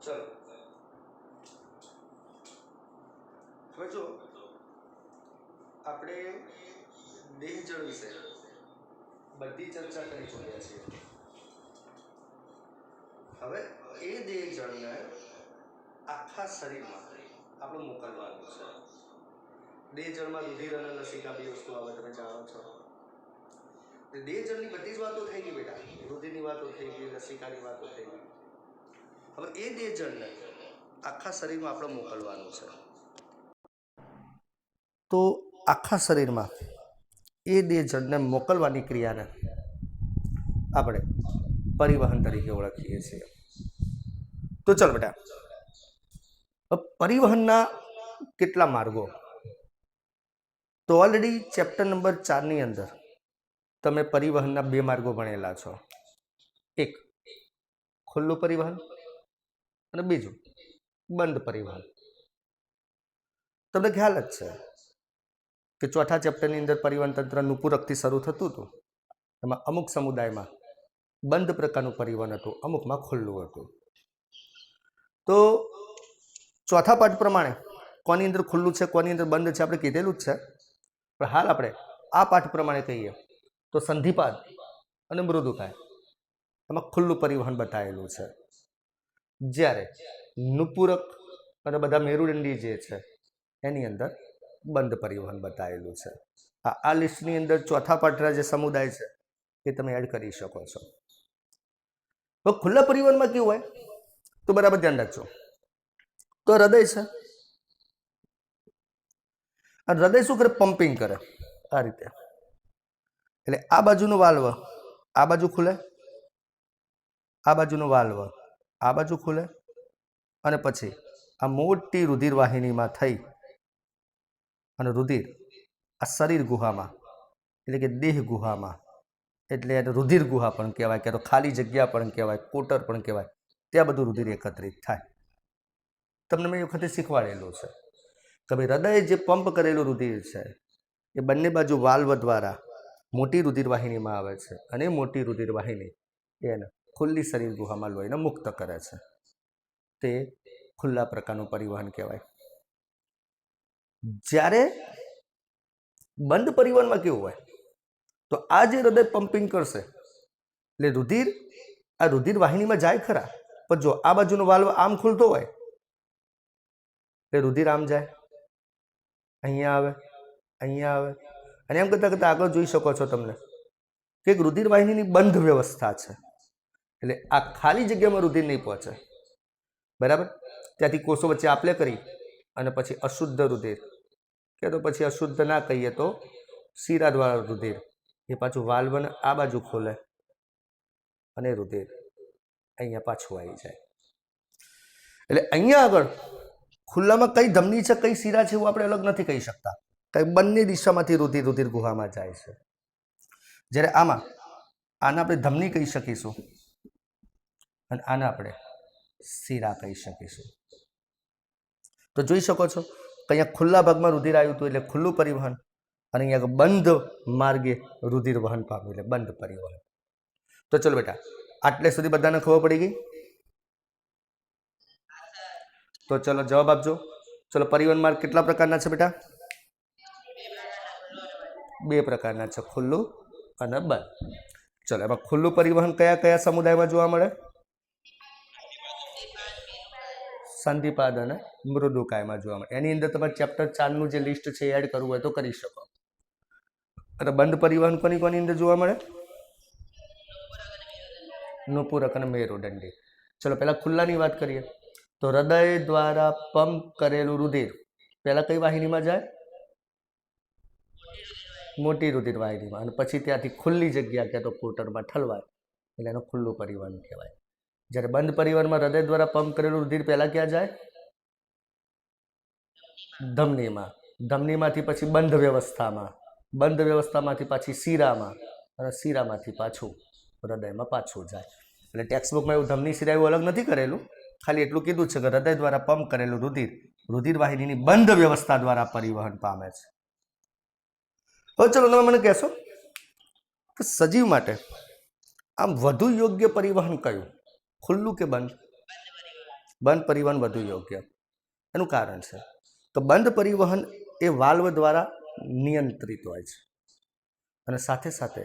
चलो હવે જો આપણે દેહ જળ વિશે બધી ચર્ચા કરી ચૂક્યા છીએ. હવે એ દેહ જળને આખા શરીરમાં આપણે મોકલવાનું છે. દેહ જળમાં રુધિર અને લસિકા બે વસ્તુ આવે, તમે જાણો છો. દેહ જળની બધી જ વાતો થઈ ગઈ બેટા. રુધિરની વાતો થઈ ગઈ, લસિકાની વાતો થઈ ગઈ. હવે એ દેહ જળને આખા શરીરમાં આપણે મોકલવાનું છે. તો આખા શરીરમાં એ દેહ જળને મોકલવાની ક્રિયાને આપણે પરિવહન તરીકે ઓળખીએ છીએ. તો ચાલ બેટા, પરિવહનના કેટલા માર્ગો? તો ઓલરેડી ચેપ્ટર નંબર 4 ની અંદર તમે પરિવહનના 2 માર્ગો ભણેલા છો. એક ખુલ્લું પરિવહન અને બીજું બંધ પરિવહન. તમને ખ્યાલ જ છે કે ચોથા ચેપ્ટરની અંદર પરિવહન તંત્ર નુપુરકથી શરૂ થતું હતું. એમાં અમુક સમુદાયમાં બંધ પ્રકારનું પરિવહન હતું, અમુકમાં ખુલ્લું હતું. તો ચોથા પાઠ પ્રમાણે કોની અંદર ખુલ્લું છે, કોની અંદર બંધ છે, આપણે કીધેલું જ છે. પણ હાલ આપણે આ પાઠ પ્રમાણે કહીએ તો સંધિપાદ અને મૃદુકાય એમાં ખુલ્લું પરિવહન બતાવેલું છે, જ્યારે નુપુરક અને બધા મેરુદંડી જે છે એની અંદર બંધ પરિવહન બતાવેલું છે. આ લિસ્ટની અંદર ચોથા પાઠના જે સમુદાય છે એ તમે એડ કરી શકો છો. તો ખુલ્લા પરિવહનમાં કેવું હોય તો બરાબર ધ્યાન રાખજો. તો હૃદય છે, અને હૃદય શું કરે? પમ્પિંગ કરે આ રીતે. એટલે આ બાજુનું વાલ્વ આ બાજુ ખુલે, આ બાજુનું વાલ્વ આ બાજુ ખુલે, અને પછી આ મોટી રુધિર વાહિનીમાં થઈ અને રુધિર આ શરીર ગુહામાં એટલે કે દેહ ગુહામાં, એટલે એને રુધિર ગુહા પણ કહેવાય, કે તો ખાલી જગ્યા પણ કહેવાય, કોટર પણ કહેવાય, ત્યાં બધું રુધિર એકત્રિત થાય. તમને મેં એ વખતે શીખવાડેલું છે કે ભાઈ હૃદય જે પંપ કરેલું રુધિર છે એ બંને બાજુ વાલ્વ દ્વારા મોટી રુધિર વાહિનીમાં આવે છે, અને મોટી રુધિર વાહિની એને ખુલ્લી શરીર ગુહામાં લોહીને મુક્ત કરે છે. તે ખુલ્લા પ્રકારનું પરિવહન કહેવાય. જ્યારે બંધ પરિવહનમાં કેવું હોય તો આ જે હૃદય પમ્પિંગ કરશે એટલે રુધિર આ રુધિર વાહિનીમાં જાય ખરા, પણ જો આ બાજુનો વાલ્વ આમ ખુલતો હોય એટલે રુધિર આમ જાય, અહીંયા આવે, અહીંયા આવે, અને એમ કરતાં કરતાં આગળ જોઈ શકો છો તમને કે એક રુધિર વાહિનીની બંધ વ્યવસ્થા છે. એટલે આ ખાલી જગ્યામાં રુધિર નહીં પહોંચે, બરાબર. ત્યાંથી કોષો વચ્ચે આપલે કરી અને પછી અશુદ્ધ રુધિર, કે તો પછી અશુદ્ધ ના કહીએ તો શીરા દ્વારા રુધિર એ પાછું વાલ્વને આ બાજુ ખોલે અને રુધિર અહીંયા પાછું આવી જાય. એટલે અહીંયા આગળ ખુલ્લામાં કઈ ધમની છે, કઈ શીરા છે એવું આપણે અલગ નથી કહી શકતા. કઈ બંને દિશામાંથી રુધિર ગુહામાં જાય છે. જ્યારે આમાં આને આપણે ધમની કહી શકીશું અને આને આપણે શીરા કહી શકીશું. તો જોઈ શકો છો કે અહીંયા ખુલ્લા ભાગમાં રુધિર આવ્યું હતું એટલે ખુલ્લું પરિવહન, અને અહીંયા બંધ માર્ગે રુધિર વહન પામ્યું એટલે બંધ પરિવહન. તો ચલો બેટા, આટલે સુધી બધાને ખબર પડી ગઈ? તો ચલો જવાબ આપજો. ચલો, પરિવહન માર્ગ કેટલા પ્રકારના છે બેટા? 2 પ્રકારના છે, ખુલ્લું અને બંધ. ચલો, એમાં ખુલ્લું પરિવહન કયા કયા સમુદાયમાં જોવા મળે? સંધિપાદ અને મૃદુકાયમાં જોવા મળે. એની અંદર તમારે ચેપ્ટર 4 નું જે લિસ્ટ છે એડ કરવું હોય તો કરી શકો. અને બંધ પરિવહન કોની કોની અંદર જોવા મળે? નુપુરક અને મેરુદંડી. ચલો પહેલા ખુલ્લાની વાત કરીએ તો હૃદય દ્વારા પંપ કરેલું રુધિર પહેલા કઈ વાહિનીમાં જાય? મોટી રુધિર વાહિનીમાં, અને પછી ત્યાંથી ખુલ્લી જગ્યા કે તો કોટરમાં ઠલવાય એટલે એનું ખુલ્લું પરિવહન કહેવાય. જ્યારે બંધ પરિવહનમાં હૃદય દ્વારા પંપ કરેલું રુધિર પહેલા ક્યાં જાય? ધમનીમાં. ધમનીમાંથી પછી બંધ વ્યવસ્થામાં, બંધ વ્યવસ્થામાંથી પાછી શીરામાં, અને શીરામાંથી પાછું હૃદયમાં પાછું જાય. એટલે ટેક્સ્ટબુકમાં એવું ધમની શીરા એવું અલગ નથી કરેલું, ખાલી એટલું કીધું છે કે હૃદય દ્વારા પંપ કરેલું રુધિર વાહિનીની બંધ વ્યવસ્થા દ્વારા પરિવહન પામે છે. હવે ચલો તમે મને કહેશો કે સજીવ માટે આમ વધુ યોગ્ય પરિવહન કયું, ખુલ્લું કે બંધ? બંધ પરિવહન વધુ યોગ્ય. એનું કારણ છે તો બંધ પરિવહન એ વાલ્વ દ્વારા નિયંત્રિત હોય છે અને સાથે સાથે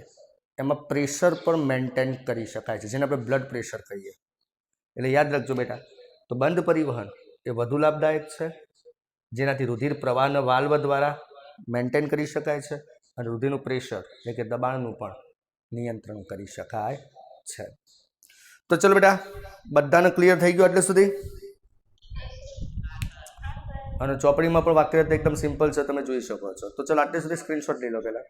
એમાં પ્રેશર પણ મેન્ટેન કરી શકાય છે, જેને આપણે બ્લડ પ્રેશર કહીએ. એટલે યાદ રાખજો બેટા, તો બંધ પરિવહન એ વધુ લાભદાયક છે, જેનાથી રુધિર પ્રવાહના વાલ્વ દ્વારા મેન્ટેન કરી શકાય છે અને રુધિરનું પ્રેશર એટલે કે દબાણનું પણ નિયંત્રણ કરી શકાય છે. તો ચલો બેટા, બધાને ક્લિયર થઈ ગયું એટલે સુધી? અને ચોપડીમાં પણ વાક્ય એકદમ સિમ્પલ છે, તમે જોઈ શકો છો. તો ચલો આટલે સુધી સ્ક્રીનશોટ લઈ લો પહેલા.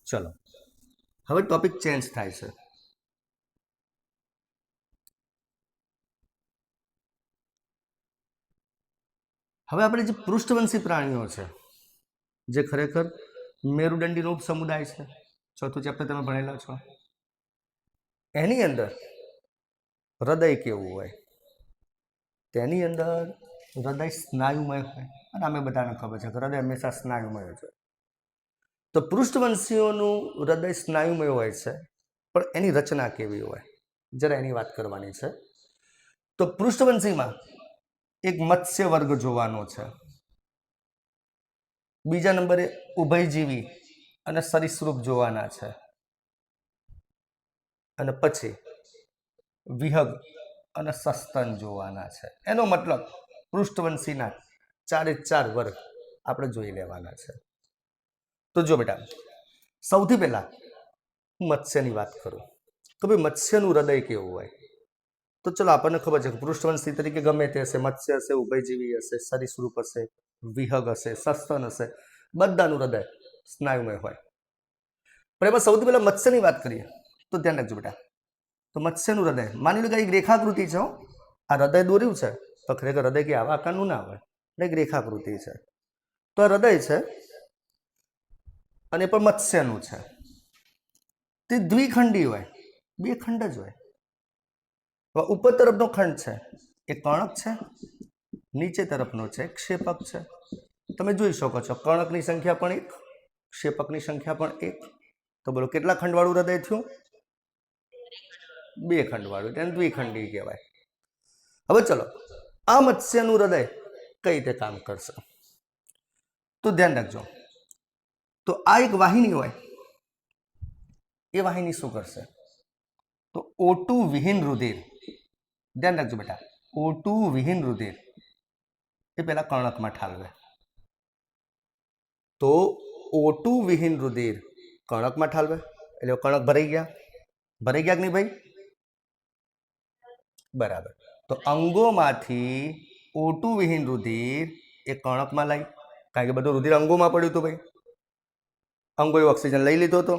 ચલો હવે ટોપિક ચેન્જ થાય છે. હવે આપણે જે પૃષ્ઠવંશી પ્રાણીઓ છે, જે ખરેખર મેરુદંડીનો ઉપસમુદાય છે, ચોથું ચેપ્ટર તમે ભણેલા છો, એની અંદર હૃદય કેવું હોય? તેની અંદર હૃદય સ્નાયુમય હોય, અને અમે બધાને ખબર છે કે હૃદય હંમેશા સ્નાયુમય છે. તો પૃષ્ઠવંશીઓનું હૃદય સ્નાયુમય હોય છે, પણ એની રચના કેવી હોય જરા એની વાત કરવાની છે. તો પૃષ્ઠવંશીમાં એક મત્સ્ય વર્ગ જોવાનો છે, બીજા નંબરે ઉભયજીવી અને સરીસૃપ જોવાના છે, અને પછી વિહગ અને સસ્તન જોવાના છે. એનો મતલબ પૃષ્ઠવંશીના 4 વર્ગ આપણે જોઈ લેવાના છે. તો જો બેટા, સૌથી પહેલા મત્સ્યની વાત કરું તો ભાઈ મત્સ્યનું હૃદય કેવું હોય? તો ચલો આપણને ખબર છે કે પૃષ્ઠવંશી તરીકે ગમે તે હશે, મત્સ્ય હશે, ઉભયજીવી હશે, સરીસૃપ હશે, વિહગ હશે, સસ્તન હશે, બધાનું હૃદય સ્નાયુમય હોય. પણ એમાં સૌથી પહેલા મત્સ્યની વાત કરીએ તો ધ્યાન રાખજો બેટા, તો મત્સ્યનું હૃદય માની લો કે એક રેખાકૃતિ છે. આ હૃદય દોર્યું છે, તો ખરેખર હૃદય કે આવા આકારનું ના હોય, એક રેખાકૃતિ છે. તો આ હૃદય છે અને પણ મત્સ્યનું છે. તે દ્વિખંડી હોય, 2 ખંડ જ હોય. ઉપર તરફનો ખંડ છે એ કર્ણક છે, નીચે તરફનો છે ક્ષેપક છે. તમે જોઈ શકો છો કર્ણકની સંખ્યા પણ 1, ક્ષેપકની સંખ્યા પણ 1. તો બોલો કેટલા ખંડવાળું હૃદય થયું? 2 ખંડવાળું, તેને દ્વિખંડી કહેવાય. હવે ચલો, આ મત્સ્યનું હૃદય કઈ રીતે કામ કરશે? તો ધ્યાન રાખજો, તો આ એક વાહિની હોય, એ વાહિની શું કરશે? તો O2 વિહીન રુધિર, ધ્યાન રાખજો બેટા, O2 વિહીન રુધિર એ પેલા કર્ણકમાં ઠાલવે. તો O2 વિહીન રુધિર કર્ણકમાં ઠાલવે, એટલે કર્ણક ભરાઈ ગયા કે નહીં ભાઈ? બરાબર. તો અંગોમાંથી O2 વિહીન રુધિર એ કર્ણકમાં લાવી, કારણ કે બધું રુધિર અંગોમાં પડ્યું હતું ભાઈ, અંગોએ ઓક્સિજન લઈ લીધો હતો,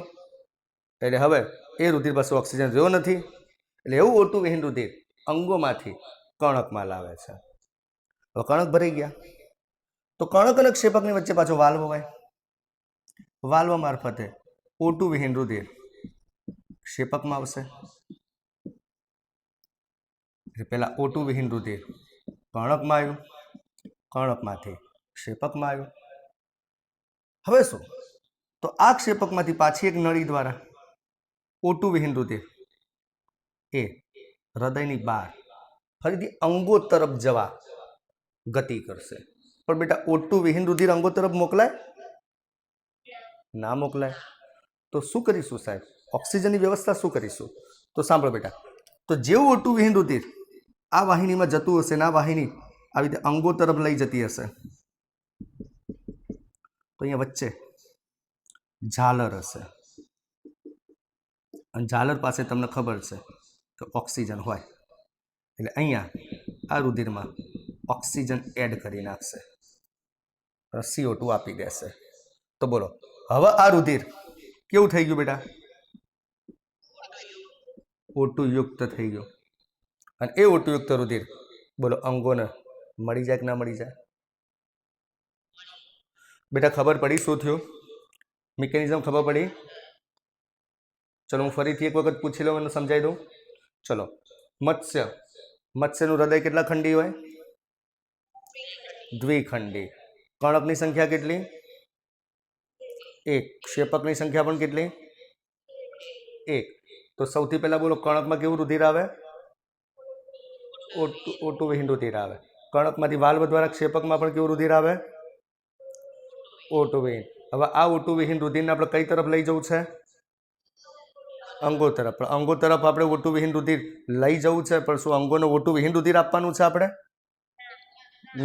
એટલે હવે એ રુધિર પાસે ઓક્સિજન રહ્યો નથી, એટલે એવું O2 વિહીન રુધિર અંગોમાંથી કર્ણકમાં લાવે છે. હવે કર્ણક ભરાઈ ગયા, તો કર્ણક અને ક્ષેપકની વચ્ચે પાછો વાલ્વ હોય, વાલ્વ મારફતે O2 વિહીન રુધિર ક્ષેપકમાં આવશે. પહેલા O2 વિહીન રુધિર કર્ણકમાં આવ્યું, કર્ણકમાંથી ક્ષેપકમાં આવ્યું. હવે શું? તો આ ક્ષેપકમાંથી પાછી એક નળી દ્વારા O2 વિહીન રુધિર એ હૃદયની બહાર ફરીથી અંગો તરફ જવા ગતિ કરશે. પણ બેટા O2 વિહીન રુધિર અંગો તરફ મોકલાય? ના મોકલાય. તો શું કરીશું સાહેબ? ઓક્સિજનની વ્યવસ્થા શું કરીશું? તો સાંભળો બેટા, તો જેવું O2 વિહીન રુધિર આ વાહિનીમાં જતું હશે ને આ વાહિની આવી રીતે અંગો તરફ લઈ જતી હશે, તો અહીંયા વચ્ચે ઝાલર હશે, અને ઝાલર પાસે તમને ખબર છે કે ઓક્સિજન હોય, એટલે અહીંયા આ રુધિરમાં ઓક્સિજન એડ કરી નાખશે, CO2 આપી દેશે. તો બોલો હવે આ રુધિર કેવું થઈ ગયું બેટા? O2 યુક્ત થઈ ગયું. અને એ O2 યુક્ત રુધિર બોલો અંગોને મળી જાય કે ના મળી જાય? બેટા ખબર પડી શું થયું? મિકેનિઝમ ખબર પડી? ચલો હું ફરીથી એક વખત પૂછી લઉં અને સમજાવી દઉં. ચલો, મત્સ્યનું હૃદય કેટલા ખંડી હોય? દ્વિખંડી. કર્ણકની સંખ્યા કેટલી? એક. ક્ષેપકની સંખ્યા પણ કેટલી? એક. તો સૌથી પહેલા બોલો કણકમાં કેવું રુધિર આવે? O2 વિહીન રુધિર આવે. કણકમાંથી વાલ્વ દ્વારા ક્ષેપકમાં પણ કેવું રુધિર આવે? O2 વિહીન. હવે આ O2 વિહીન રુધિરને આપણે કઈ તરફ લઈ જવું છે? અંગો તરફ. પણ અંગો તરફ આપણે O2 વિહીન રુધિર લઈ જવું છે, પણ શું અંગોને O2 વિહીન રુધિર આપવાનું છે આપણે?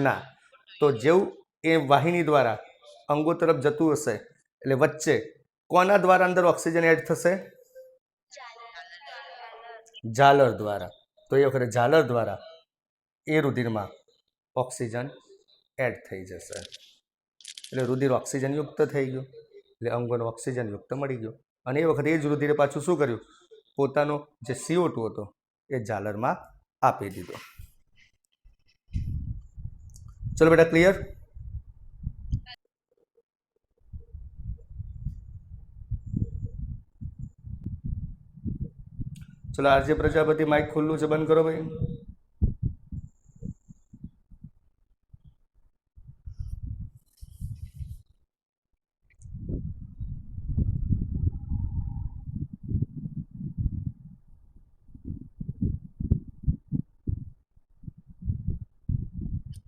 ના. તો જેવું એ વાહિની દ્વારા અંગો તરફ જતું હશે એટલે વચ્ચે કોના દ્વારા અંદર ઓક્સિજન એડ થશે? ઝાલર દ્વારા. તો એ વખતે ઝાલર દ્વારા એ રુધિરમાં ઓક્સિજન એડ થઈ જશે એટલે રુધિર ઓક્સિજન યુક્ત થઈ ગયું, એટલે અંગોને ઓક્સિજન યુક્ત મળી ગયો. અને એ વખતે એ જ રુધિરે પાછું શું કર્યું? પોતાનો જે CO2 હતો એ ઝાલરમાં આપી દીધો. ચલો બેટા, ક્લિયર? ચલો આરજે પ્રજાપતિ, માઇક ખુલ્લું છે, બંધ કરો ભાઈ.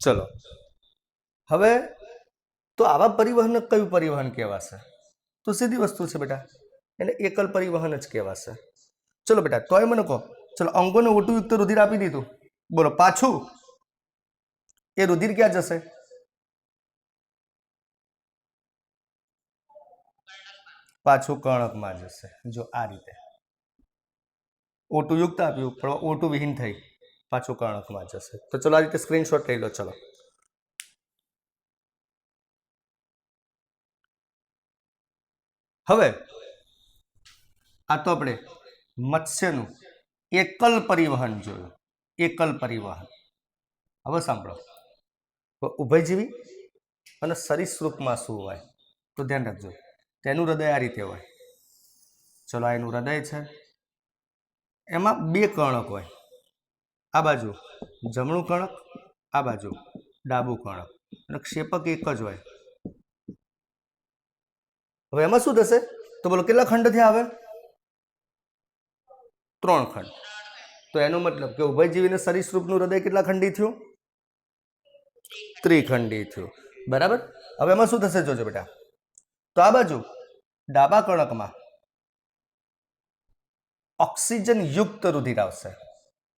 ચલો હવે તો આવા પરિવહન કયું પરિવહન કહેવાશે? તો સીધી વસ્તુ છે બેટા, એને એકલ પરિવહન જ કહેવાશે. ચલો બેટા, તોય મને કહો, ચલો અંગોને O2 યુક્ત રુધિર આપી દીધું, બોલો પાછું એ રુધિર ક્યાં જશે? પાછું કણકમાં જશે. જો આ રીતે O2 યુક્ત આપ્યું પણ O2 વિહીન થઈ, પાછું કણકમાં જશે. તો ચલો આ રીતે સ્ક્રીનશોટ લઈ લો. ચલો હવે આ તો આપણે મત્સ્યનું એકલ પરિવહન જોયું. એકલ પરિવહન. હવે સાંભળો, ઉભયજીવી અને સરીસૃપમાં શું હોય તો ધ્યાન રાખજો. તેનું હૃદય આ રીતે હોય. ચલો આ એનું હૃદય છે, એમાં બે કણક હોય. આ બાજુ જમણું કણક, આ બાજુ ડાબું કણક, અને ક્ષેપક એક જ હોય. હવે એમાં શું થશે તો બોલો કેટલા ખંડ થયા? આવે 3 ખંડ. તો એનો મતલબ કે ઉભયજીવી સરીસૃપનું હૃદય કેટલા ખંડી થયું? ત્રિખંડી થયું. બરાબર. હવે એમાં શું થશે જોજો બેટા, તો આ બાજુ ડાબા કણકમાં ઓક્સિજન યુક્ત રુધિર આવશે,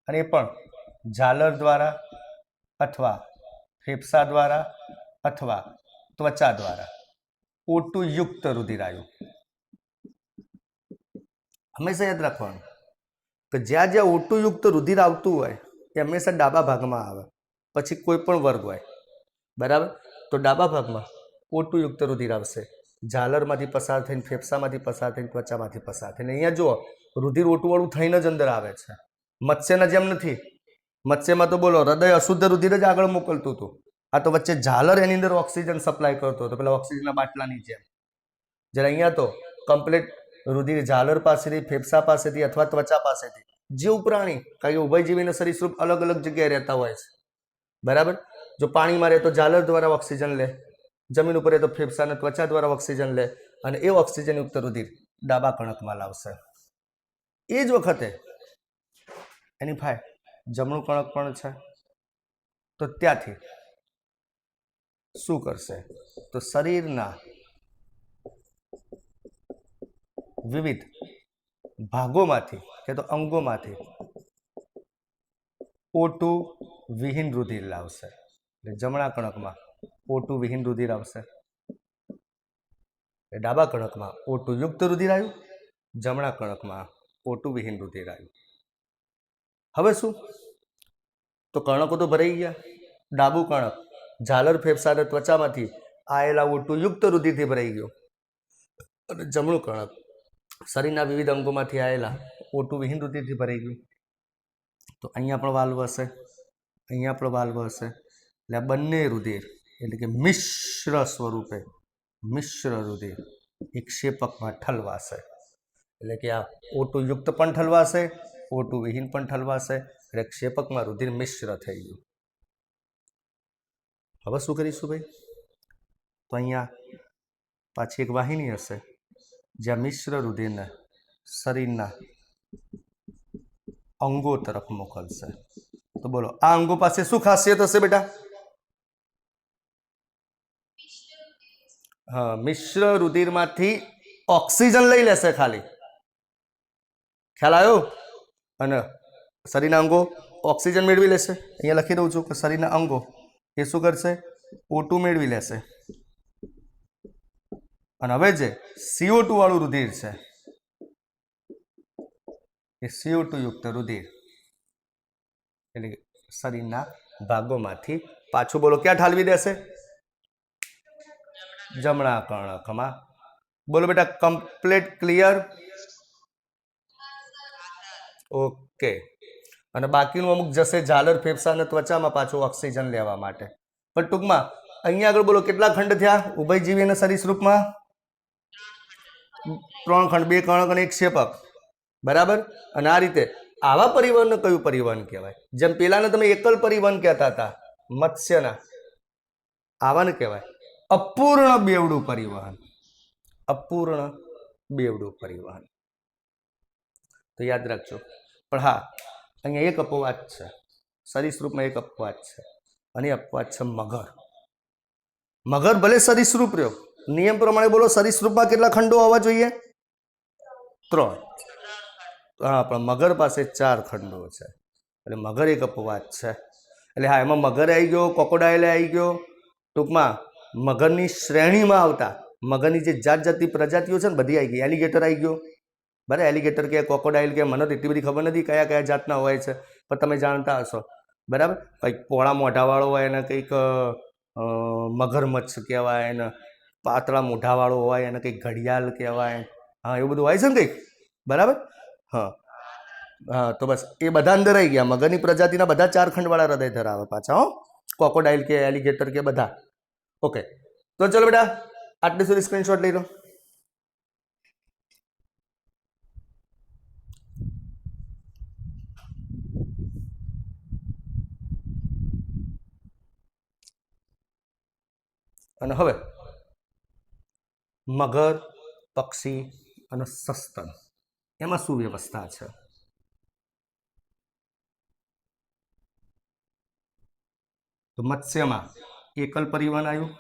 અને એ પણ ઝાલર દ્વારા અથવા ફેફસા દ્વારા અથવા ત્વચા દ્વારા O2 યુક્ત રુધિર આવ્યું. હંમેશા યાદ રાખવાનું કે જ્યાં જ્યાં O2 યુક્ત રુધિર આવતું હોય એ હંમેશા ડાબા ભાગમાં આવે, પછી કોઈ પણ વર્ગ હોય. બરાબર. તો ડાબા ભાગમાં O2 યુક્ત રુધિર આવશે, ઝાલરમાંથી પસાર થઈને, ફેફસામાંથી પસાર થઈને, ત્વચામાંથી પસાર થઈને. અહીંયા જુઓ, રુધિર O2 વાળું થઈને જ અંદર આવે છે. મત્સ્યના જેમ નથી. મત્સ્યમાં તો બોલો હૃદય અશુદ્ધ રુધિર જ આગળ મોકલતું હતું. આ તો વચ્ચે ઝાલર એની અંદર ઓક્સિજન સપ્લાય કરતો હતો, પેલા ઓક્સિજનના બાટલાની જેમ. જ્યારે અહીંયા તો કમ્પ્લીટ રુધિર ઝાલર પાસેથી, ફેફસા પાસેથી અથવા ત્વચા પાસેથી. જીવ પ્રાણી, કારણ કે ઉભયજીવી અને સરીસૃપ અલગ અલગ જગ્યાએ રહેતા હોય છે. બરાબર. જો પાણીમાં રહે તો ઝાલર દ્વારા ઓક્સિજન લે, જમીન ઉપર રહે તો ફેફસા અને ત્વચા દ્વારા ઓક્સિજન લે, અને એ ઓક્સિજન યુક્ત રુધિર ડાબા કણકમાં લાવશે. એ જ વખતે એની ભાઈ જમણું કણક પણ છે, તો ત્યાંથી શું કરશે તો શરીરના વિવિધ ભાગોમાંથી કે તો અંગોમાંથી O2 વિહીન રુધિર લાવશે. એટલે જમણા કણકમાં O2 વિહીન રુધિર આવશે, ડાબા કણકમાં O2 યુક્ત રુધિર આવ્યું, જમણા કણકમાં O2 વિહીન રુધિર આવ્યું. હવે શું તો કણકો તો ભરાઈ ગયા. ડાબું કણક ઝાલર, ફેફસા અને ત્વચામાંથી આવેલા O2 યુક્ત રુધિરથી ભરાઈ ગયું, અને જમણું કણક શરીરના વિવિધ અંગોમાંથી આવેલા O2 વિહીન રુધિરથી ભરાઈ ગયું. તો અહીંયા પણ વાલ્વ હશે, અહીંયા પણ વાલ્વ હશે. એટલે આ બંને રુધિર એટલે કે મિશ્ર સ્વરૂપે મિશ્ર રુધિર એક ક્ષેપકમાં ઠલવાશે. એટલે કે આ O2 યુક્ત પણ ઠલવાશે, O2 વિહીન પણ ઠલવાશે, એટલે ક્ષેપકમાં રુધિર મિશ્ર થઈ ગયું. હવે શું કરીશું ભાઈ? તો અહીંયા पाछी एक वाहिनी हशे ज्यां मिश्र रुधिरने शरीरना अंगो तरफ मोकलशे। तो बोलो आ अंगो पासे शुं खासियत हशे बेटा? हाँ, मिश्र रुधिरमांथी ऑक्सीजन लई लेशे खाली। ख्याल आव्यो? अने शरीરના અંગો ઓક્સિજન મેળવી લેશે। અહીંયા લખી દઉં છું કે શરીરના અંગો એ શું કરશે? O2 મેળવી લેશે। અને હવે જે CO2 વાળું રુધિર છે એ CO2 યુક્ત રુધિર એટલે શરીરના ભાગોમાંથી પાછું બોલો ક્યાં ઠાલવી દેશે? જમણા કર્ણકમાં। બોલો બેટા, કમ્પ્લીટ ક્લિયર? ઓકે। અને બાકીનું અમુક જશે ઝાલર ફેફસા અને ત્વચામાં પાછું ઓક્સિજન લેવા માટે। પણ ટૂંકમાં અહીંયા આગળ બોલો કેટલા ખંડ થયા ઉભયજીવી અને સરીસૃપમાં? 3 ખંડ, 2 કર્ણક અને 1 ક્ષેપક, બરાબર। અને આ રીતે આવા પરિવહનને કયું પરિવહન કહેવાય? જેમ પેલાને તમે એકલ પરિવહન કહેતા હતા મત્સ્યના, આવાને કહેવાય અપૂર્ણ બેવડું પરિવહન। અપૂર્ણ બેવડું પરિવહન તો યાદ રાખજો। પણ હા, અહીંયા એક અપવાદ છે, સરીસૃપમાં એક અપવાદ છે અને અપવાદ છે મગર। મગર ભલે સરીસૃપ રહ્યો, નિયમ પ્રમાણે બોલો સરીસૃપમાં કેટલા ખંડો હોવા જોઈએ? 3। હા, પણ મગર પાસે 4 ખંડો છે એટલે મગર એક અપવાદ છે। એટલે હા, એમાં મગર આવી ગયો, ક્રોકોડાઇલ આવી ગયો। ટૂંકમાં મગરની શ્રેણીમાં આવતા મગરની જે જાત જાતની પ્રજાતિઓ છે ને બધી આવી ગઈ। એલિગેટર આવી ગયો, બરાબર। એલિગેટર કે ક્રોકોડાઇલ કે મને તો એટલી બધી ખબર નથી કયા કયા જાતના હોય છે, પણ તમે જાણતા હશો, બરાબર। કંઈક પોળા મોઢાવાળો હોય એને કંઈક મગરમચ્છ કહેવાય, એને પાતળા મોઢાવાળો હોય એને કંઈક ઘડિયાળ કહેવાય। હા, એવું બધું હોય છે ને કંઈક, બરાબર। હા હા, તો બસ એ બધા અંદર આવી ગયા। મગરની પ્રજાતિના બધા 4 ખંડવાળા હૃદય ધરાવે પાછા, હો, ક્રોકોડાઇલ કે એલિગેટર કે બધા। ઓકે, તો ચલો બેટા આટલી સુધી સ્ક્રીનશોટ લઈ લો। અને હવે મગર, પક્ષી અને સસ્તન એમાં શું વ્યવસ્થા છે? તો મત્સ્યમાં એકલ પરિવહન આવ્યું,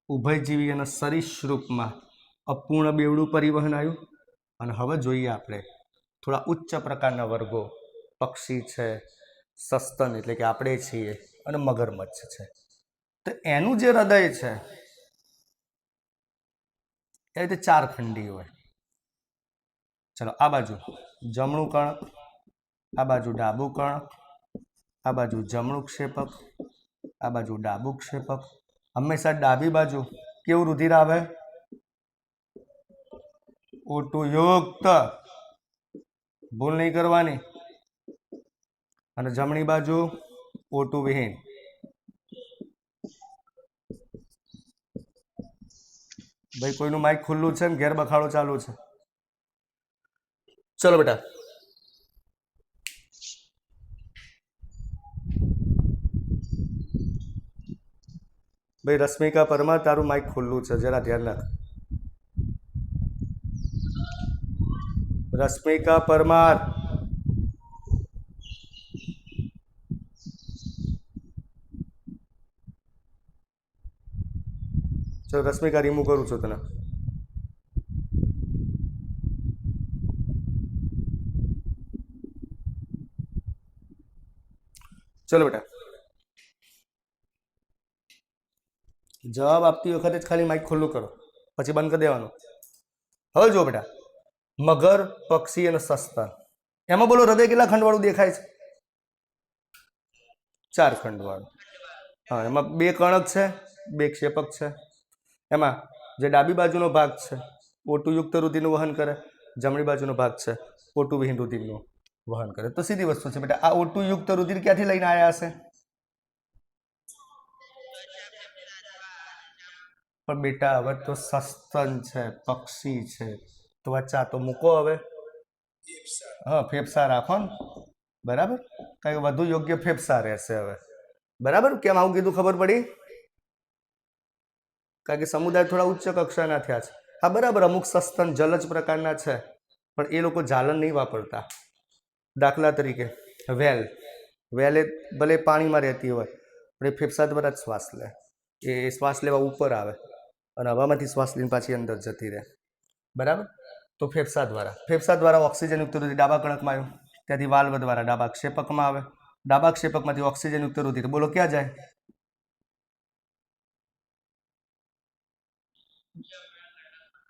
ઉભયજીવી અને સરીસૃપમાં અપૂર્ણ બેવડું પરિવહન આવ્યું। અને હવે જોઈએ આપણે થોડા ઉચ્ચ પ્રકારના વર્ગો, પક્ષી છે, સસ્તન એટલે કે આપણે છીએ, અને મગરમચ્છ છે। તો એનું જે હૃદય છે એ રીતે 4 ખંડી હોય। ચલો, આ બાજુ જમણું કર્ણક, આ બાજુ ડાબું કર્ણક, આ બાજુ જમણું ક્ષેપક, આ બાજુ ડાબું ક્ષેપક। હંમેશા ડાબી બાજુ કેવું રુધિર આવે? O2 યુક્ત, ભૂલ નહીં કરવાની। અને જમણી બાજુ O2 વિહીન। ભાઈ કોઈનું માઇક ખુલ્લું છે ને ઘેર બખાડો ચાલુ છે? ચલો બેટા, ભાઈ રશ્મિકા પરમાર તારું માઇક ખુલ્લું છે, જરા ધ્યાન રાખ। રશ્મિકા પરમાર, ચલો રશ્મિકા રિમૂવ કરું છું તને। ચલો બેટા, જવાબ આપતી વખતે જ ખાલી માઇક ખુલ્લું કરો, પછી બંધ કરી દેવાનું। હવે જો બેટા, મગર, પક્ષી અને સસ્તન એમાં બોલો હૃદય કેટલા ખંડવાળું દેખાય છે? 4 ખંડવાળું। હા, એમાં 2 કર્ણક છે, 2 ક્ષેપક છે। એમાં જે ડાબી બાજુનો ભાગ છે O2 યુક્ત રુધિરનું વહન કરે, જમણી બાજુનો ભાગ છે O2 વિહીન રુધિરનું વહન કરે। તો સીધી વસ્તુ છે બેટા, આ O2 યુક્ત રુધિર ક્યાંથી લઈને આવ્યા હશે? પણ બેટા હવે તો સસ્તન છે, પક્ષી છે, ત્વચા તો મૂકો હવે। હા, ફેફસા રાખો ને, બરાબર, કંઈ વધુ યોગ્ય ફેફસા રહેશે હવે, બરાબર। કેમ આવું કીધું ખબર પડી? કારણ કે સમુદાય થોડા ઉચ્ચ કક્ષાના થયા છે. હા બરાબર, અમુક સસ્તન જલજ પ્રકારના છે, પણ એ લોકો જાલન નહીં વાપરતા. દાખલા તરીકે વેલ એ ભલે પાણીમાં રહેતી હોય પણ એ ફેફસા દ્વારા જ શ્વાસ લે. એ શ્વાસ લેવા ઉપર આવે અને હવામાંથી શ્વાસ લઈને પાછી અંદર જતી રહે. બરાબર, તો ફેફસા દ્વારા ઓક્સિજનયુક્ત રુધિર ડાબા કણકમાં આવ્યું, ત્યાંથી વાલ્વ દ્વારા ડાબા ક્ષેપકમાં આવે, ડાબા ક્ષેપકમાંથી ઓક્સિજનયુક્ત રુધિર બોલો ક્યાં જાય?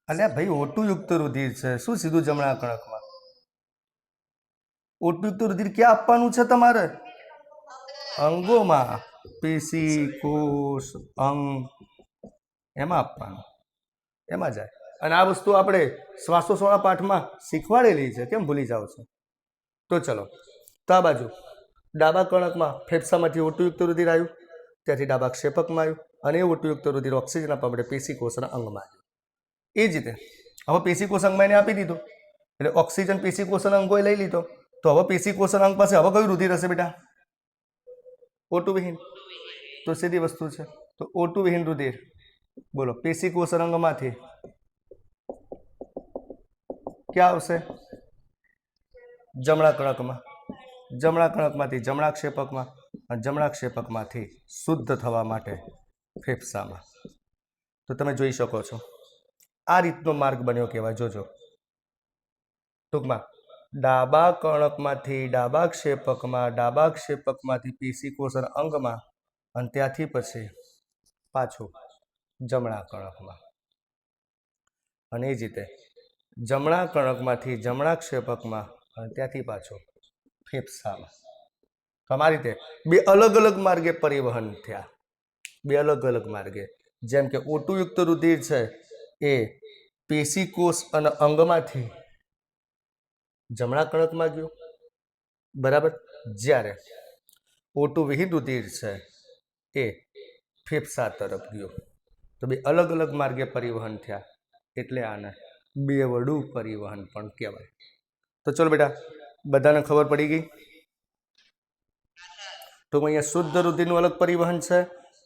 અલ્યા ભાઈ, O2 યુક્ત રુધિર છે, શું સીધું જમણા કણકમાં? O2 યુક્ત રુધિર ક્યાં આપવાનું છે તમારે? અંગોમાં, પેશી, કોષ, અંગ, એમાં આપવાનું, એમાં જાય. અને આ વસ્તુ આપણે શ્વાસોશ્વાસના પાઠમાં શીખવાડેલી છે, કેમ ભૂલી જાઓ છો? તો ચલો, તો આ બાજુ ડાબા કણકમાં ફેફસામાંથી O2 યુક્ત રુધિર આવ્યું, ત્યાંથી ડાબા ક્ષેપકમાં આવ્યું, અને એ O2 યુક્ત રુધિર ઓક્સિજન આપવા માટે પેશી કોષના અંગમાં આવ્યું. એ જ રીતે હવે પેશી કોષ અંગમાં એને આપી દીધું, એટલે ઓક્સિજન પેશી કોષના અંગોએ લઈ લીધો. તો હવે પેશી કોષના અંગ પાસે હવે કયું રુધિર હશે બેટા? O2 વિહીન. તો સીધી વસ્તુ છે, તો O2 વિહીન રુધિર બોલો પેશી કોષના અંગમાંથી ક્યાં આવશે? જમણા કણકમાં. જમણા કણકમાંથી જમણા ક્ષેપકમાં, અને જમણા ક્ષેપકમાંથી શુદ્ધ થવા માટે ફેફસામાં. તો તમે જોઈ શકો છો આ રીતનો માર્ગ બન્યો કહેવાય. જોજો ટૂંકમાં ડાબા કણકમાંથી ડાબા ક્ષેપકમાં, ડાબા ક્ષેપકમાંથી પેશી કોષના અંગમાં, અને ત્યાંથી પછી પાછું જમણા કણકમાં. અને એ જ રીતે જમણા કણકમાંથી જમણા ક્ષેપકમાં, અને ત્યાંથી પાછું ફેફસામાં. તમારી રીતે બે અલગ અલગ માર્ગે પરિવહન થયા, બે અલગ અલગ માર્ગે. જેમ કે O2 યુક્ત રુધિર છે એ પેશી કોષ અને અંગમાંથી જમણા કણકમાં ગયું, બરાબર. જ્યારે O2 વિહીન રુધિર છે એ ફેફસા તરફ ગયું. તો બે અલગ અલગ માર્ગે પરિવહન થયા, એટલે આને બેવડું પરિવહન પણ કહેવાય. તો ચલો બેટા, બધાને ખબર પડી ગઈ? તો અહીંયા શુદ્ધ રુધિરનું અલગ પરિવહન છે,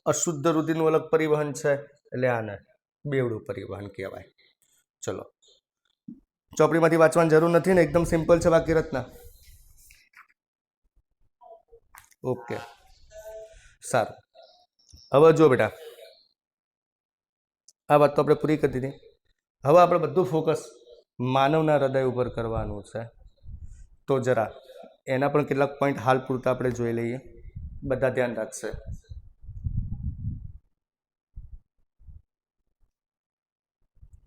અશુદ્ધ રુધિરનું અલગ પરિવહન છે, એટલે આને બેવડું પરિવહન કહેવાય. ચલો, ચોપડીમાંથી વાંચવાની જરૂર નથી ને, એકદમ સિમ્પલ છે વાક્ય રચના. ઓકે, સારું. હવે જો બેટા, આ વાત તો આપણે પૂરી કરી દીધી. હવે આપણે બધું ફોકસ માનવના હૃદય ઉપર કરવાનું છે. તો જરા એના પણ કેટલાક પોઈન્ટ હાલ પૂરતા આપણે જોઈ લઈએ. બધા ધ્યાન રાખશે.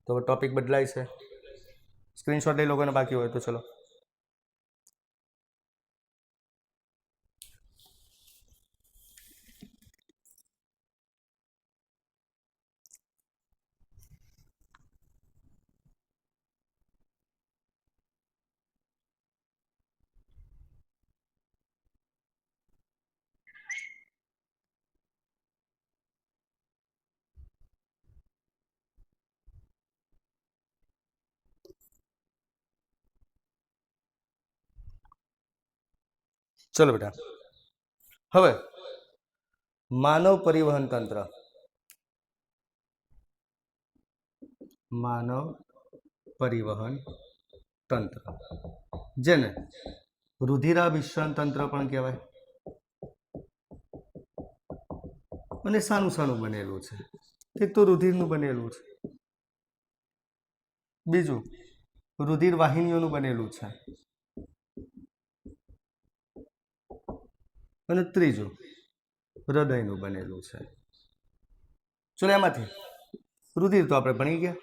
તો ટોપિક બદલાય છે, સ્ક્રીનશોટ લઈ લોકોને બાકી હોય તો ચલો. ચલો બેટા, હવે માનવ પરિવહન તંત્ર, માનવ પરિવહન તંત્ર, જેને રુધિરાભિસરણ તંત્ર પણ કહેવાય. અને શાનું શાનું બનેલું છે? એક તો રુધિરનું બનેલું છે, બીજું રુધિર વાહિનીઓનું બનેલું છે, અને ત્રીજું હૃદયનું બનેલું છે. ચલો, એમાંથી રુધિર તો આપણે ભણી ગયા,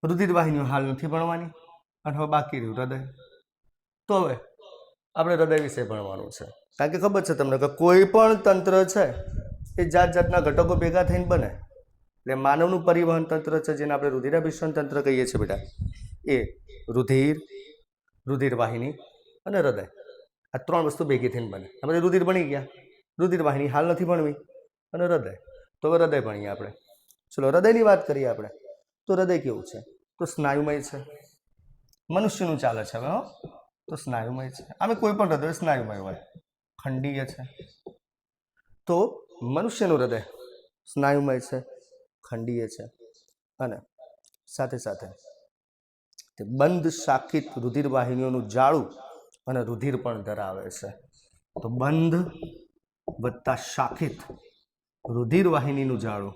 રુધિર વાહિનીઓ હાલ નથી ભણવાની, અને હવે બાકી રહ્યું હૃદય. તો હવે આપણે હૃદય વિશે ભણવાનું છે, કારણ કે ખબર છે તમને કે કોઈ પણ તંત્ર છે એ જાત જાતના ઘટકો ભેગા થઈને બને. એટલે માનવનું પરિવહન તંત્ર છે, જેને આપણે રુધિરાભિસરણ તંત્ર કહીએ છીએ બેટા, એ રુધિર, રુધિર વાહિની અને હૃદય, આ ત્રણ વસ્તુ ભેગી થઈને બને. આપણે રુધિર ભણી ગયા, રુધિર વાહિની હાલ નથી ભણવી, અને હૃદય, તો હવે હૃદય ભણીએ આપણે. ચલો, હૃદયની વાત કરીએ આપણે. તો હૃદય કેવું છે? તો સ્નાયુમય છે. મનુષ્યનું ચાલે છે હવે, તો સ્નાયુમય છે. આમે કોઈ પણ હૃદય સ્નાયુમય હોય, ખંડીય છે. તો મનુષ્યનું હૃદય સ્નાયુમય છે, ખંડીય છે, અને સાથે સાથે તે બંધ શાખિત રુધિર વાહિનીઓનું જાળું અને રુધિર પણ ધરાવે છે. તો બંધ વત્તા શાખિત રુધિર વાહિનીનું જાળું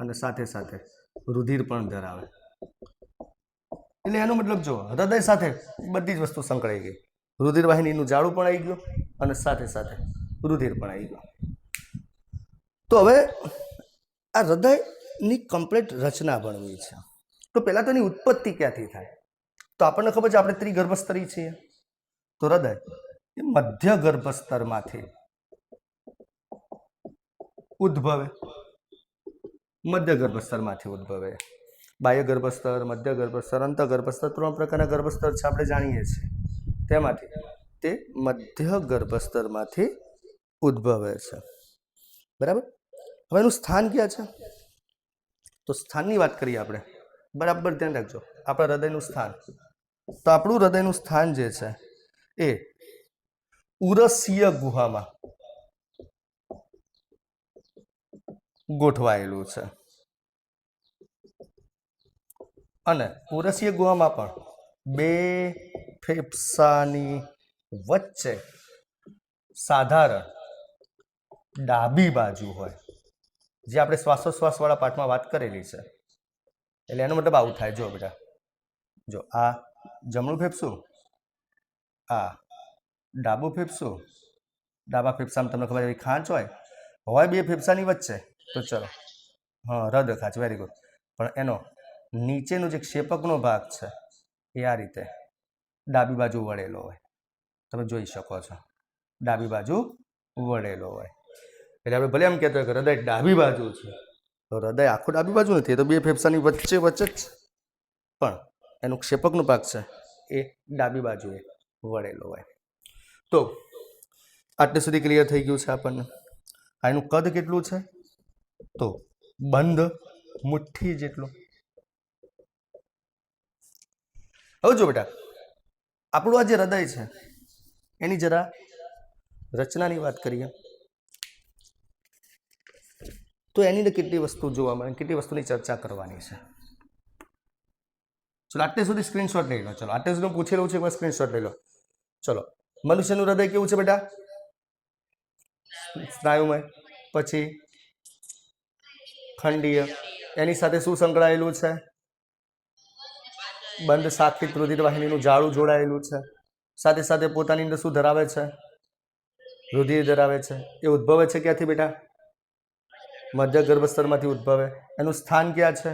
અને સાથે સાથે રુધિર પણ ધરાવે. એટલે એનો મતલબ જો હૃદય સાથે બધી જ વસ્તુ સંકળાઈ ગઈ. રુધિર વાહિનીનું જાળું પણ આવી ગયું અને સાથે સાથે રુધિર પણ આવી ગયું. તો હવે આ હૃદયની કમ્પ્લીટ રચના ભણવી છે. તો પહેલા તો એની ઉત્પત્તિ ક્યાંથી થાય? તો આપણને ખબર છે આપણે ત્રિગર્ભસ્તરી છીએ. તો હૃદય એ મધ્ય ગર્ભસ્તરમાંથી ઉદ્ભવે. મધ્ય ગર્ભસ્તરમાંથી ઉદ્ભવે. બાહ્ય ગર્ભસ્તર, મધ્ય ગર્ભસ્તર, અંત ગર્ભસ્તર, 3 પ્રકારના ગર્ભસ્તર છે, આપણે જાણીએ છીએ. તેમાંથી તે મધ્ય ગર્ભસ્તરમાંથી ઉદ્ભવે છે. બરાબર. હવે એનું સ્થાન ક્યાં છે? તો સ્થાનની વાત કરીએ આપણે. બરાબર ધ્યાન રાખજો, આપણા હૃદયનું સ્થાન. તો આપણું હૃદયનું સ્થાન જે છે એ ઉરસીય ગુહામાં ગોઠવાયેલું છે. અને ઉરસીય ગુહામાં પણ 2 ફેફસાની વચ્ચે સાધારણ ડાબી બાજુ હોય, જે આપણે શ્વાસોશ્વાસ વાળા પાઠમાં વાત કરેલી છે. એટલે એનો મતલબ આવું થાય. જો બેટા, જો આ જમણું ફેફસું, આ ડાબું ફેફસું. ડાબા ફેફસામાં તમને ખબર એવી ખાંચ હોય 2 ફેફસાની વચ્ચે. તો ચલો, હા, હૃદય ખાંચ, વેરી ગુડ. પણ એનો નીચેનો જે ક્ષેપકનો ભાગ છે એ આ રીતે ડાબી બાજુ વળેલો હોય. તમે જોઈ શકો છો, ડાબી બાજુ વળેલો હોય. એટલે આપણે ભલે એમ કહેતો હોય કે હૃદય ડાબી બાજુ છે, તો હૃદય આખું ડાબી બાજુ નથી, એ તો 2 ફેફસાની વચ્ચે વચ્ચે જ, પણ એનો ક્ષેપકનો ભાગ છે એ ડાબી બાજુએ વળેલો હોય. તો આટલે સુધી ક્લિયર થઈ ગયું છે આપણને. આ એનું કદ કેટલું છે? તો બંધ મુઠ્ઠી જેટલું. હવે જો બેટા, આપણું આ જે હૃદય છે એની જરા રચનાની વાત કરીએ. તો એની અંદર કેટલી વસ્તુ જોવા મળે, કેટલી વસ્તુની ચર્ચા કરવાની છે. ચલો આટલે સુધી સ્ક્રીનશોટ લઈ લો. ચલો આટલે સુધી પૂછેલું છે, સ્ક્રીનશોટ લઈ લો. ચલો, મનુષ્યનું હૃદય કેવું છે બેટા? સ્નાયુમય, પછી ખંડીય. એની સાથે શું સંકળાયેલું છે? બંધ શાખિત રુધિર વાહિનીનું જાળું જોડાયેલું છે. સાથે સાથે પોતાની અંદર શું ધરાવે છે? રુધિર ધરાવે છે. એ ઉદ્ભવે છે ક્યાંથી બેટા? મધ્ય ગર્ભસ્તરમાંથી ઉદ્ભવે. એનું સ્થાન ક્યાં છે?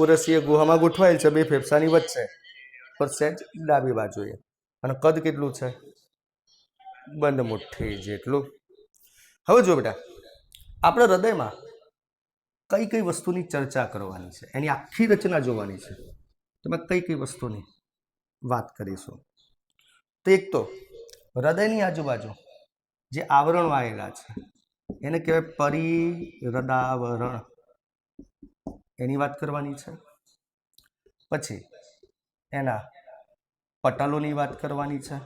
ઉરસીય ગુહામાં ગોઠવાયેલ છે, 2 ફેફસાની વચ્ચે, પર સહેજ ડાબી બાજુએ. અને કદ કેટલું છે? બંધ મુઠ્ઠી જેટલું. હવે જો બેટા, આપણા હૃદયમાં કઈ કઈ વસ્તુની ચર્ચા કરવાની છે, એની આખી રચના જોવાની છે. તમે કઈ કઈ વસ્તુની વાત કરીશું? તો એક તો હૃદયની આજુબાજુ જે આવરણો આવેલા છે એને કહેવાય પરિહૃદાવરણ. એની વાત કરવાની છે. પછી એના પટલોની વાત કરવાની છે.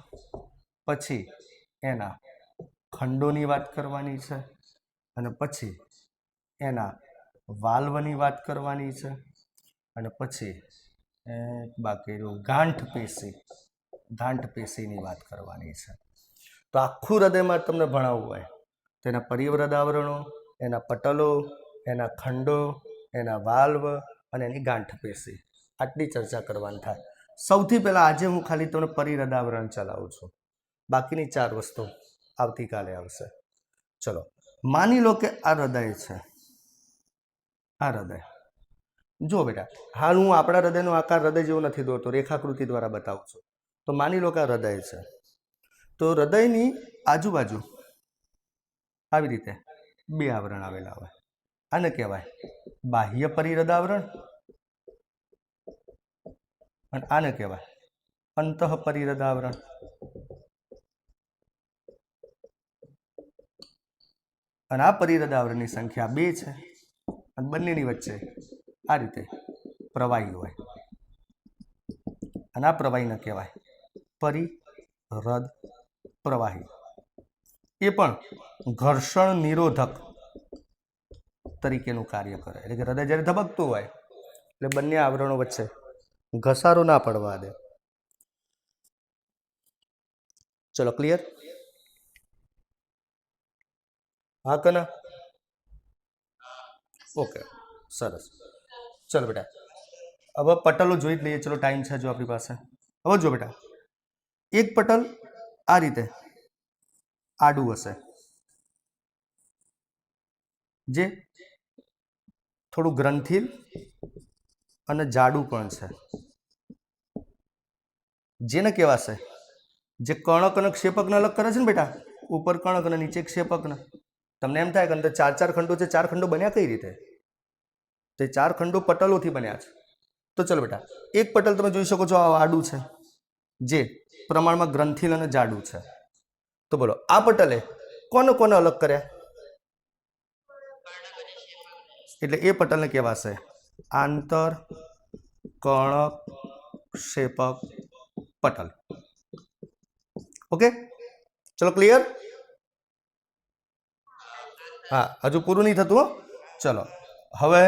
પછી એના ખંડોની વાત કરવાની છે. અને પછી એના વાલ્વની વાત કરવાની છે. અને પછી બાકી ગાંઠ પેશીની વાત કરવાની છે. તો આખું હૃદયમાં તમને ભણાવવું હોય તો એના પરિહૃદાવરણો, એના પટલો, એના ખંડો, એના વાલ્વ અને એની ગાંઠ પેશી, આટલી ચર્ચા કરવાની થાય. સૌથી પહેલાં આજે હું ખાલી તમને પરિહૃદાવરણ ચલાવું છું, બાકીની 4 વસ્તુ આવતીકાલે આવશે. ચલો, માની લો કે આ હૃદય છે. આ હૃદય જો બેટા, હાલ હું આપણા હૃદયનો આકાર હૃદય જેવો નથી દોરતો, રેખાકૃતિ દ્વારા બતાવું છું. તો માની લો કે આ હૃદય છે. તો હૃદયની આજુબાજુ આવી રીતે 2 આવરણ આવેલા હોય. આને કહેવાય બાહ્ય પરિહૃદાવરણ અને આને કહેવાય અંતઃ પરિહૃદાવરણ. અને આ પરિહૃદાવરણની સંખ્યા 2 છે અને બંનેની વચ્ચે આ રીતે પ્રવાહી હોય. અને આ પ્રવાહીને કહેવાય પરિહૃદ પ્રવાહી. એ પણ ઘર્ષણ નિરોધક તરીકેનું કાર્ય કરે, એટલે કે હૃદય જ્યારે ધબકતું હોય એટલે બંને આવરણો વચ્ચે ઘસારો ના પડવા દે. ચલો ક્લિયર? હા કે ના? ઓકે, સરસ. ચલો બેટા, હવે પટલો જોઈ જ લઈએ. ચલો ટાઈમ છે જો આપણી પાસે. હવે જો બેટા, એક પટલ આ રીતે આડું હશે, જે થોડું ગ્રંથિલ અને જાડું પણ છે. જેને કહેવાશે, જે કર્ણક અને ક્ષેપકને અલગ કરે છે ને બેટા, ઉપર કર્ણક અને નીચે ક્ષેપકને. તમને એમ થાય કે અંદર ચાર ચાર ખંડો છે, ચાર ખંડો બન્યા કઈ રીતે? તે ચાર ખંડો પટલોથી બન્યા છે. તો ચલો બેટા, એક પટલ તમે જોઈ શકો છો આ આડું છે, જે પ્રમાણમાં ગ્રંથિલ અને જાડું છે. તો બોલો આ પટલે કોને કોને અલગ કર્યા? એટલે એ પટલને કહેવાશે આંતર કર્ણક ક્ષેપક પટલ. ઓકે, ચલો ક્લિયર? હા, હજુ પૂરું નહીં થતું હો. ચલો હવે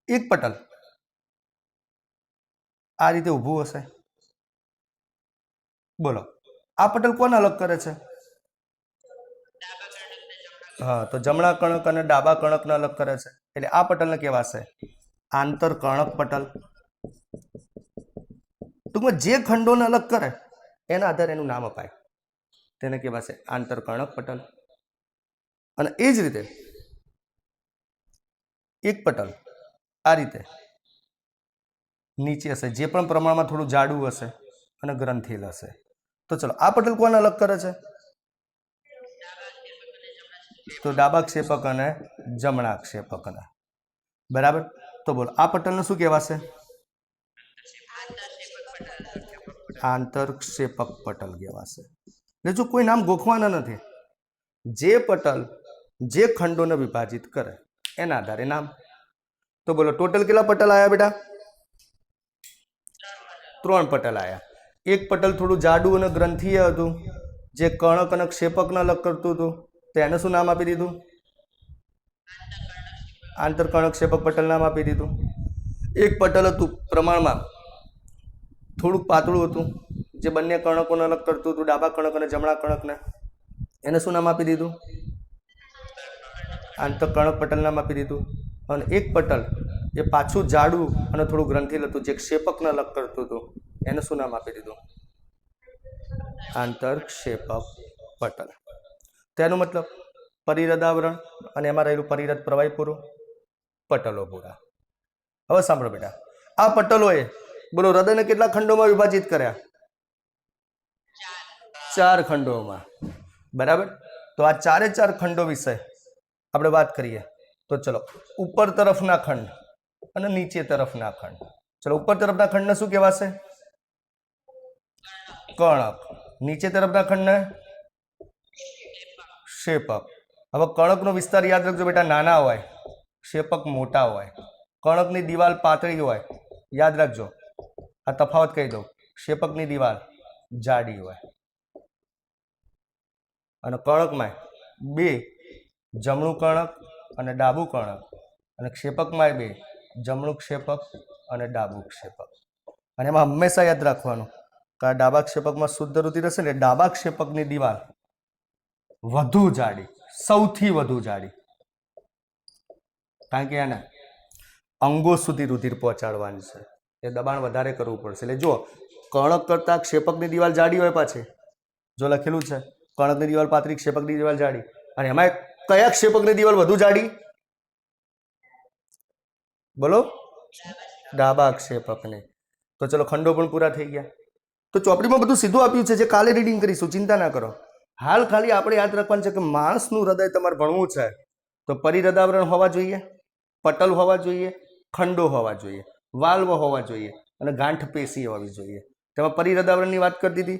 એક પટલ આ રીતે ઊભું હશે. બોલો આ પટલ કોને અલગ કરે છે? હા, તો જમણા કર્ણક અને ડાબા કર્ણકને અલગ કરે છે. એટલે આ પટલને કહેવાશે આંતર કર્ણક પટલ. ટૂંકમાં જે ખંડોને અલગ કરે એના આધારે એનું નામ અપાય, તેને કહેવાશે આંતર કર્ણક પટલ. અને એ જ રીતે એક પટલ આ રીતે નીચે હશે, જે પણ પ્રમાણમાં થોડું જાડું હશે અને ગ્રંથિલ હશે. તો ચલો આ પટલ કોને અલગ કરે છે? તો ડાબા ક્ષેપક અને જમણા ક્ષેપકને. બરાબર. તો બોલો આ પટલને શું કહેવાશે? આંતર ક્ષેપક પટલ કહેવાશે. એટલે જો કોઈ નામ ગોખવાના નથી, જે પટલ જે ખંડોને વિભાજિત કરે એના આધારે નામ. તો બોલો ટોટલ કેટલા પટલ આવ્યા બેટા? 3 પટલ આવ્યા. એક પટલ થોડું જાડું અને ગ્રંથીય હતું, જે કર્ણક અને ક્ષેપકને અલગ કરતું હતું, તો એને શું નામ આપી દીધું? આંતર કર્ણક ક્ષેપક પટલ નામ આપી દીધું. એક પટલ હતું પ્રમાણમાં થોડુંક પાતળું હતું, જે બંને કર્ણકોને અલગ કરતું હતું, ડાબા કર્ણક અને જમણા કર્ણકને, એને શું નામ આપી દીધું? આંતર કર્ણક પટલ નામ આપી દીધું. અને એક પટલ એ પાછું જાડું અને થોડું ગ્રંથિલ હતું, જે ક્ષેપકને અલગ કરતું હતું, એને શું નામ આપી દીધું? આંતર ક્ષેપક પટલ. તેનો મતલબ પરિરદ આવરણ અને એમાં રહેલું પરિરદ પ્રવાહી પૂરું, પટલો પૂરા. હવે સાંભળો બેટા, આ પટલોએ બોલો હૃદયને કેટલા ખંડોમાં વિભાજિત કર્યા? 4 ખંડોમાં. બરાબર. તો આ 4 ખંડો વિશે આપણે વાત કરીએ. તો ચલો ઉપર તરફના ખંડ અને નીચે તરફના ખંડ. ચલો ઉપર તરફના ખંડને શું કહેવાશે? કર્ણક. નીચે તરફના ખંડને ક્ષેપક. હવે કર્ણકનો વિસ્તાર યાદ રાખજો બેટા, નાના હોય, ક્ષેપક મોટા હોય. કર્ણકની દિવાલ પાતળી હોય, યાદ રાખજો, આ તફાવત કહી દઉં, ક્ષેપકની દિવાલ જાડી હોય. અને કર્ણકમાં 2, જમણું કર્ણક અને ડાબું કર્ણક, અને ક્ષેપકમાં 2, જમણું ક્ષેપક અને ડાબું ક્ષેપક. અને એમાં હંમેશા યાદ રાખવાનું કે આ ડાબા ક્ષેપકમાં શુદ્ધ રુધિર હશે ને, ડાબા ક્ષેપકની દિવાલ વધુ જાડી, સૌથી વધુ જાડી, કારણ કે એને અંગો સુધી રુધિર પહોંચાડવાનું છે, એ દબાણ વધારે કરવું પડશે. એટલે જો કર્ણક કરતા ક્ષેપકની દિવાલ જાડી હોય, પાછી જો લખેલું છે કર્ણકની દિવાલ પાતળી, ક્ષેપકની દિવાલ જાડી, અને એમાં કયા ક્ષેપકની દિવાલ વધુ જાડી? બોલો, ડાબા ક્ષેપકને. તો ચલો ખંડો પણ પૂરા થઈ ગયા. તો ચોપડીમાં બધું સીધું આપ્યું છે, જે કાલે રીડિંગ કરીશું, ચિંતા ના કરો. હાલ ખાલી આપણે યાદ રાખવાનું છે કે માણસનું હૃદય તમારે ભણવું છે તો પરિહૃદાવરણ હોવા જોઈએ, પટલ હોવા જોઈએ, ખંડો હોવા જોઈએ, વાલ્વ હોવા જોઈએ અને ગાંઠ પેશી હોવી જોઈએ. તેમાં પરિહૃદાવરણની વાત કરી દીધી,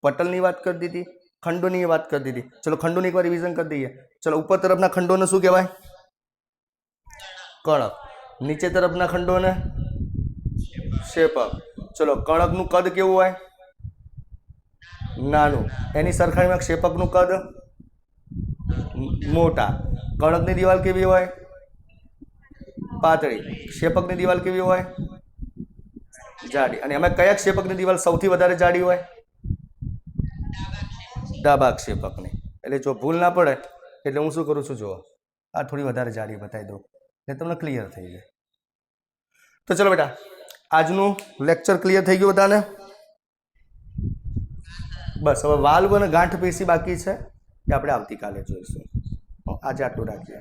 પટલની વાત કરી દીધી, ખંડોની વાત કરી દીધી. ચલો ખંડોની એકવાર રિવિઝન કરી દઈએ. ચલો ઉપર તરફના ખંડોને શું કહેવાય? કર્ણક. નીચે તરફના ખંડોને ક્ષેપક. ચલો કર્ણકનું કદ કેવું હોય? નાનું. એની સરખામણીમાં ક્ષેપકનું કદ મોટા. કણકની દિવાલ કેવી હોય? પાતળી. ક્ષેપકની દિવાલ કેવી હોય? જાડી. અને એમાં કયા ક્ષેપકની દિવાલ સૌથી વધારે જાડી હોય? ડાબા ક્ષેપકની. એટલે જો ભૂલ ના પડે એટલે હું શું કરું છું, જુઓ આ થોડી વધારે જાડી બતાવી દઉં એટલે તમને ક્લિયર થઈ જાય. તો ચલો બેટા, આજનું લેક્ચર ક્લિયર થઈ ગયું બધાને? બસ હવે વાલ્વ અને ગાંઠ પેશી બાકી છે એ આપણે આવતીકાલે જોઈશું. આજે આટલું રાખીએ.